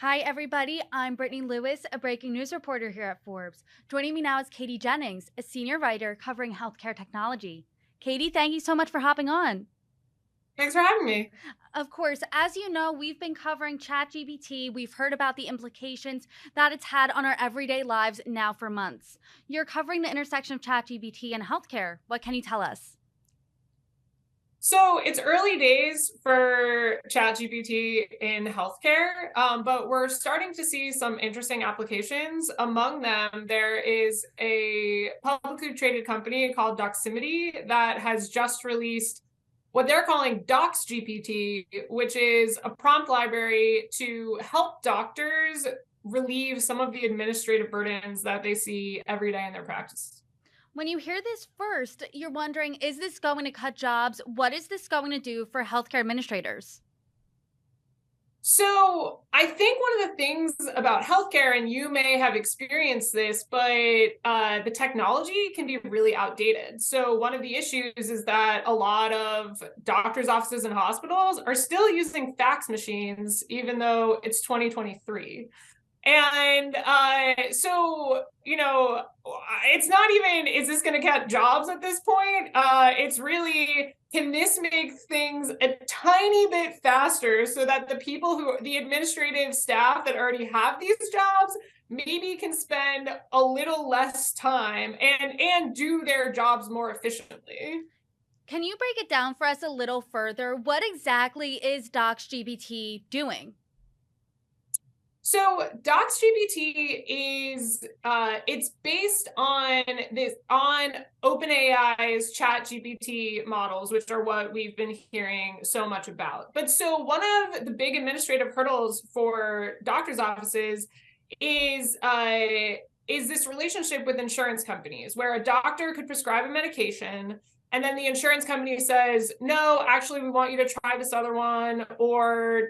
Hi, everybody. I'm Brittany Lewis, a breaking news reporter here at Forbes. Joining me now is Katie Jennings, a senior writer covering healthcare technology. Katie, thank you so much for hopping on. Thanks for having me. Of course, as you know, we've been covering ChatGPT. We've heard about the implications that it's had on our everyday lives now for months. You're covering the intersection of ChatGPT and healthcare. What can you tell us? So it's early days for ChatGPT in healthcare, but we're starting to see some interesting applications. Among them, there is a publicly traded company called Doximity that has just released what they're calling DocsGPT, which is a prompt library to help doctors relieve some of the administrative burdens that they see every day in their practice. When you hear this first, you're wondering, is this going to cut jobs? What is this going to do for healthcare administrators? So I think one of the things about healthcare, and you may have experienced this, but the technology can be really outdated. So one of the issues is that a lot of doctors' offices and hospitals are still using fax machines, even though it's 2023. And it's not even, is this going to cut jobs at this point? It's really, can this make things a tiny bit faster so that the administrative staff that already have these jobs maybe can spend a little less time and do their jobs more efficiently? Can you break it down for us a little further? What exactly is DocsGPT doing? So DocsGPT is it's based on OpenAI's ChatGPT models, which are what we've been hearing so much about. But so one of the big administrative hurdles for doctors' offices is this relationship with insurance companies, where a doctor could prescribe a medication, and then the insurance company says, no, actually, we want you to try this other one, or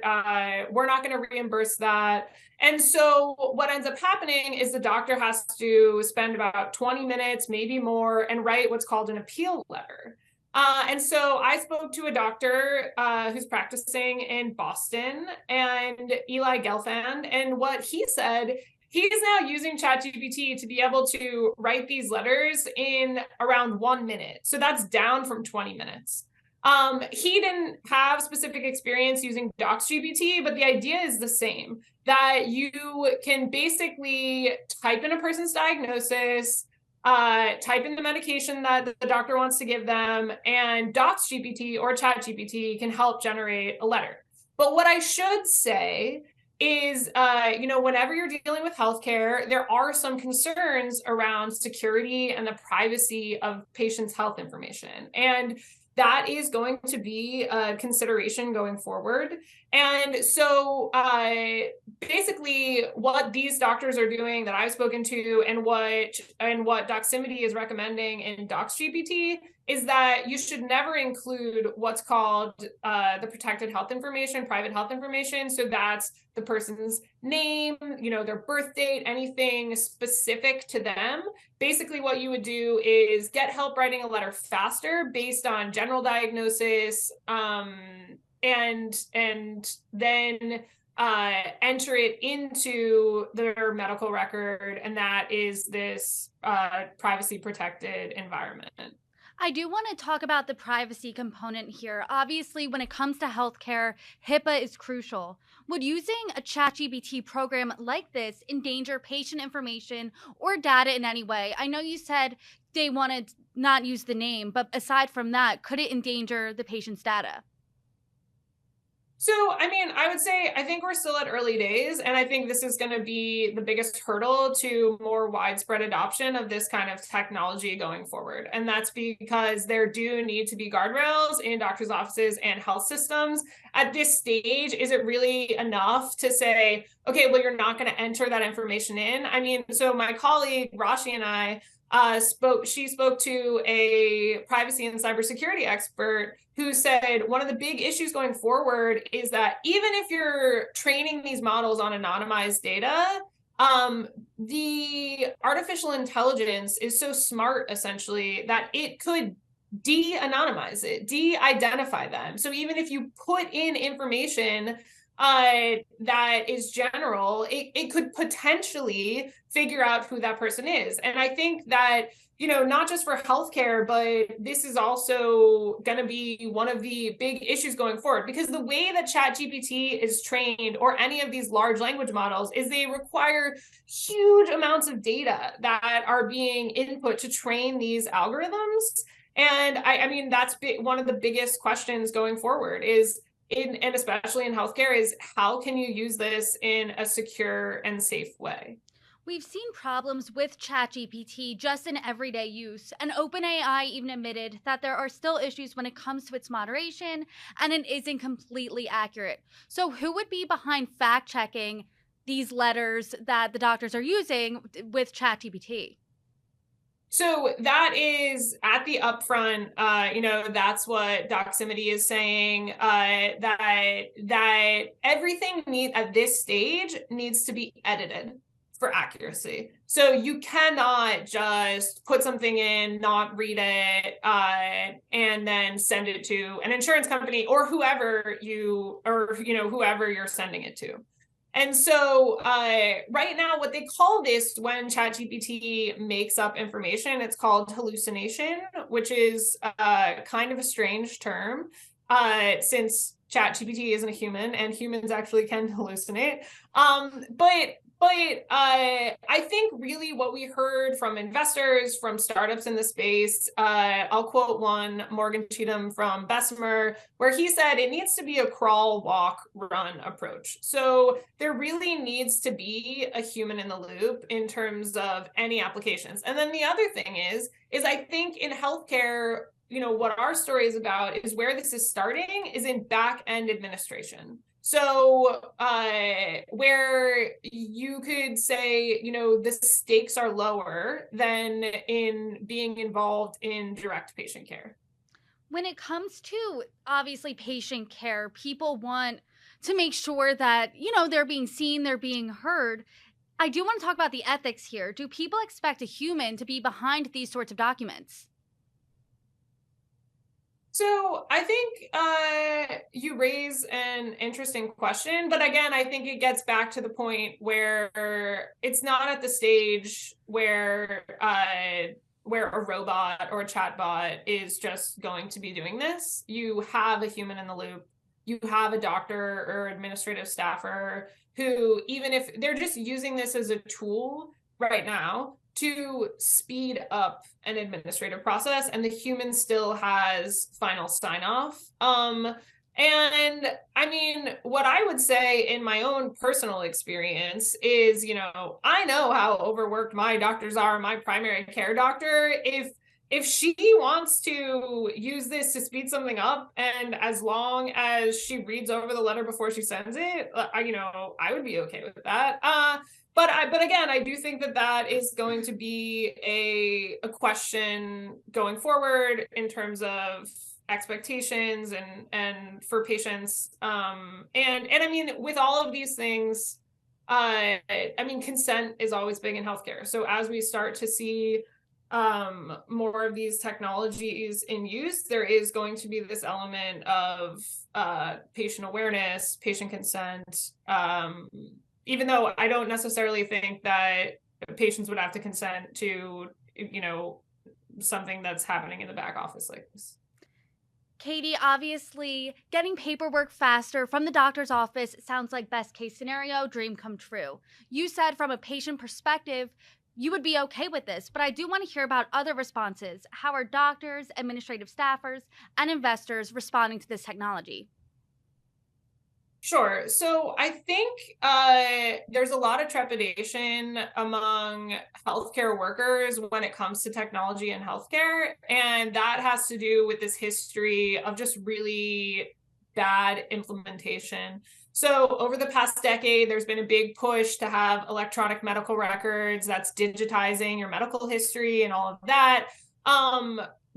we're not going to reimburse that. And so what ends up happening is the doctor has to spend about 20 minutes, maybe more, and write what's called an appeal letter. And so I spoke to a doctor who's practicing in Boston, and Eli Gelfand, and what he said, he's now using ChatGPT to be able to write these letters in around 1 minute. So that's down from 20 minutes. He didn't have specific experience using DocsGPT, but the idea is the same, that you can basically type in a person's diagnosis, type in the medication that the doctor wants to give them, and DocsGPT or ChatGPT can help generate a letter. But what I should say is, whenever you're dealing with healthcare, there are some concerns around security and the privacy of patients' health information. And that is going to be a consideration going forward. And so basically what these doctors are doing that I've spoken to, and what Doximity is recommending in DocsGPT, is that you should never include what's called the protected health information, private health information. So that's the person's name, their birth date, anything specific to them. Basically, what you would do is get help writing a letter faster based on general diagnosis, and then enter it into their medical record, and that is this privacy protected environment. I do want to talk about the privacy component here. Obviously, when it comes to healthcare, HIPAA is crucial. Would using a ChatGPT program like this endanger patient information or data in any way? I know you said they want to not use the name, but aside from that, could it endanger the patient's data? So, I would say I think we're still at early days, and I think this is going to be the biggest hurdle to more widespread adoption of this kind of technology going forward. And that's because there do need to be guardrails in doctors' offices and health systems. At this stage, is it really enough to say, okay, well, you're not going to enter that information in? So my colleague Rashi and I spoke to a privacy and cybersecurity expert who said one of the big issues going forward is that even if you're training these models on anonymized data, the artificial intelligence is so smart, essentially, that it could de-anonymize it, de-identify them. So even if you put in information that is general, it could potentially figure out who that person is. And I think that, not just for healthcare, but this is also going to be one of the big issues going forward, because the way that ChatGPT is trained, or any of these large language models, is they require huge amounts of data that are being input to train these algorithms. And I mean, that's one of the biggest questions going forward is, and especially in healthcare, is how can you use this in a secure and safe way? We've seen problems with ChatGPT just in everyday use, and OpenAI even admitted that there are still issues when it comes to its moderation and it isn't completely accurate. So, who would be behind fact checking these letters that the doctors are using with ChatGPT? So that is at the upfront, that's what Doximity is saying, that everything at this stage needs to be edited for accuracy. So you cannot just put something in, not read it, and then send it to an insurance company or whoever you're sending it to. And so right now, what they call this when ChatGPT makes up information, it's called hallucination, which is kind of a strange term since ChatGPT isn't a human and humans actually can hallucinate. But I think really what we heard from investors, from startups in the space, I'll quote one, Morgan Cheatham from Bessemer, where he said it needs to be a crawl, walk, run approach. So there really needs to be a human in the loop in terms of any applications. And then the other thing is I think in healthcare, what our story is about is where this is starting is in back-end administration. So where you could say, the stakes are lower than in being involved in direct patient care. When it comes to obviously patient care, people want to make sure that, they're being seen, they're being heard. I do want to talk about the ethics here. Do people expect a human to be behind these sorts of documents? So I think you raise an interesting question, but again, I think it gets back to the point where it's not at the stage where a robot or a chatbot is just going to be doing this. You have a human in the loop. You have a doctor or administrative staffer who, even if they're just using this as a tool right now to speed up an administrative process, and the human still has final sign off. And I mean, what I would say in my own personal experience is, I know how overworked my doctors are, my primary care doctor. If she wants to use this to speed something up, and as long as she reads over the letter before she sends it, I would be okay with that. But again, I do think that is going to be a question going forward in terms of expectations and for patients. And I mean, with all of these things, I mean, consent is always big in healthcare. So as we start to see more of these technologies in use, there is going to be this element of patient awareness, patient consent. Even though I don't necessarily think that patients would have to consent to, something that's happening in the back office like this. Katie, obviously, getting paperwork faster from the doctor's office sounds like best case scenario, dream come true. You said from a patient perspective, you would be okay with this, but I do want to hear about other responses. How are doctors, administrative staffers, and investors responding to this technology? Sure. So I think there's a lot of trepidation among healthcare workers when it comes to technology in healthcare. And that has to do with this history of just really bad implementation. So over the past decade, there's been a big push to have electronic medical records that's digitizing your medical history and all of that.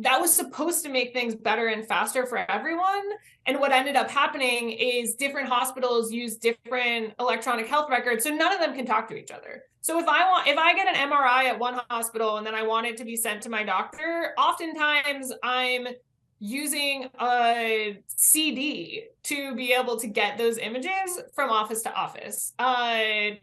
That was supposed to make things better and faster for everyone. And what ended up happening is different hospitals use different electronic health records, so none of them can talk to each other. So if I get an MRI at one hospital and then I want it to be sent to my doctor, oftentimes I'm using a CD to be able to get those images from office to office. And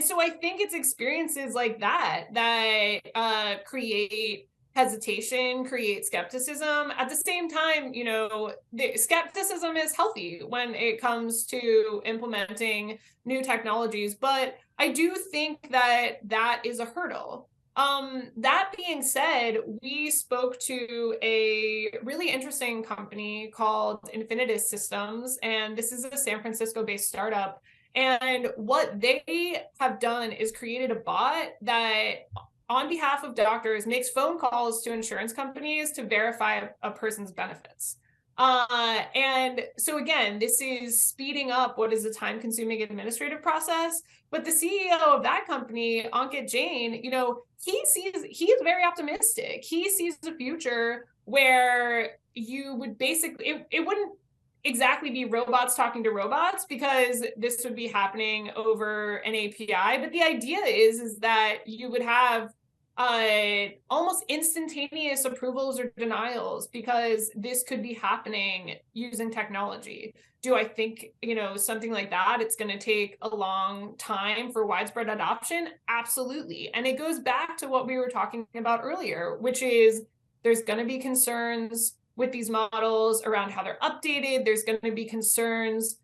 so I think it's experiences like that that create hesitation, create skepticism. At the same time, you know, the skepticism is healthy when it comes to implementing new technologies, but I do think that that is a hurdle. That being said, we spoke to a really interesting company called Infinitus Systems, and this is a San Francisco-based startup. And what they have done is created a bot that, on behalf of doctors, makes phone calls to insurance companies to verify a person's benefits. And so again, this is speeding up what is a time-consuming administrative process. But the CEO of that company, Ankit Jain, you know, he is very optimistic. He sees a future where you would basically, it wouldn't exactly be robots talking to robots, because this would be happening over an API. But the idea is that you would have almost instantaneous approvals or denials, because this could be happening using technology. Do I think, you know, something like that, it's going to take a long time for widespread adoption? Absolutely. And it goes back to what we were talking about earlier, which is there's going to be concerns with these models around how they're updated. There's going to be concerns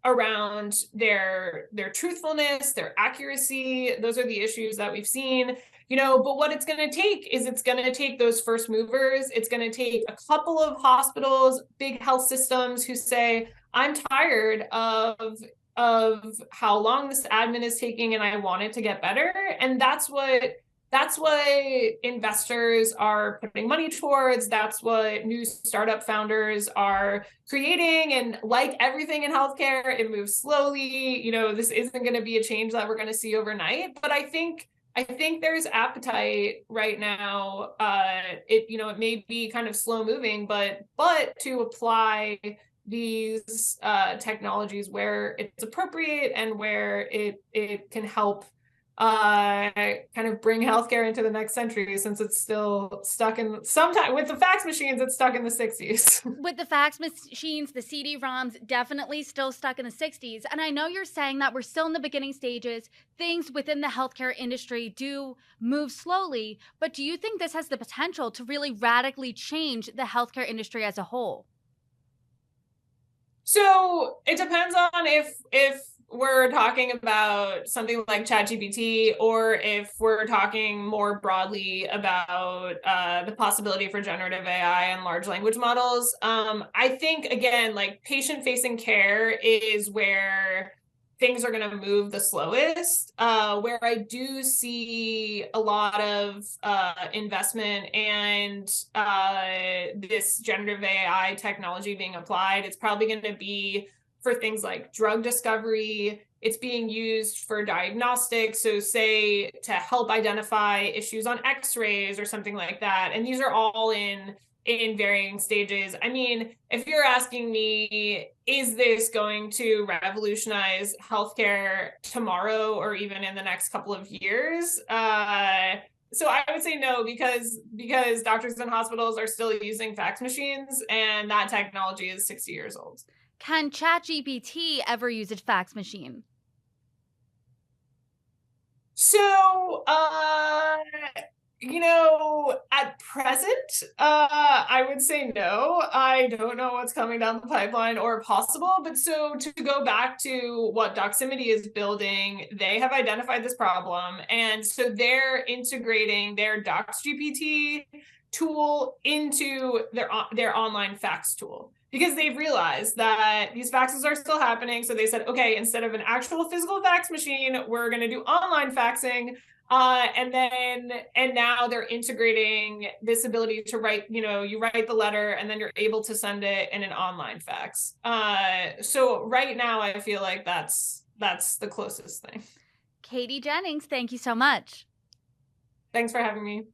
around their truthfulness, their accuracy. Those are the issues that we've seen, you know. But what it's going to take is, it's going to take those first movers. It's going to take a couple of hospitals, big health systems, who say, I'm tired of how long this admin is taking, and I want it to get better. And that's what investors are putting money towards. That's what new startup founders are creating. And like everything in healthcare, it moves slowly. You know, this isn't going to be a change that we're going to see overnight. But I think there's appetite right now. It may be kind of slow moving, but to apply these technologies where it's appropriate and where it can help kind of bring healthcare into the next century, since it's still stuck in, sometime with the fax machines, it's stuck in the 60s. With the fax machines, the CD-ROMs, definitely still stuck in the 60s. And I know you're saying that we're still in the beginning stages. Things within the healthcare industry do move slowly, but do you think this has the potential to really radically change the healthcare industry as a whole? So it depends on if we're talking about something like ChatGPT, or if we're talking more broadly about the possibility for generative AI and large language models. I think, again, like patient-facing care is where things are going to move the slowest. Where I do see a lot of investment and this generative AI technology being applied, it's probably going to be for things like drug discovery. It's being used for diagnostics. So say to help identify issues on x-rays or something like that. And these are all in varying stages. I mean, if you're asking me, is this going to revolutionize healthcare tomorrow or even in the next couple of years? So I would say no, because doctors and hospitals are still using fax machines, and that technology is 60 years old. Can ChatGPT ever use a fax machine? So, at present, I would say no. I don't know what's coming down the pipeline or possible. But so to go back to what Doximity is building, they have identified this problem. And so they're integrating their DocsGPT tool into their online fax tool, because they've realized that these faxes are still happening. So they said, okay, instead of an actual physical fax machine, we're going to do online faxing. And now they're integrating this ability to write, you write the letter and then you're able to send it in an online fax. So right now I feel like that's the closest thing. Katie Jennings, thank you so much. Thanks for having me.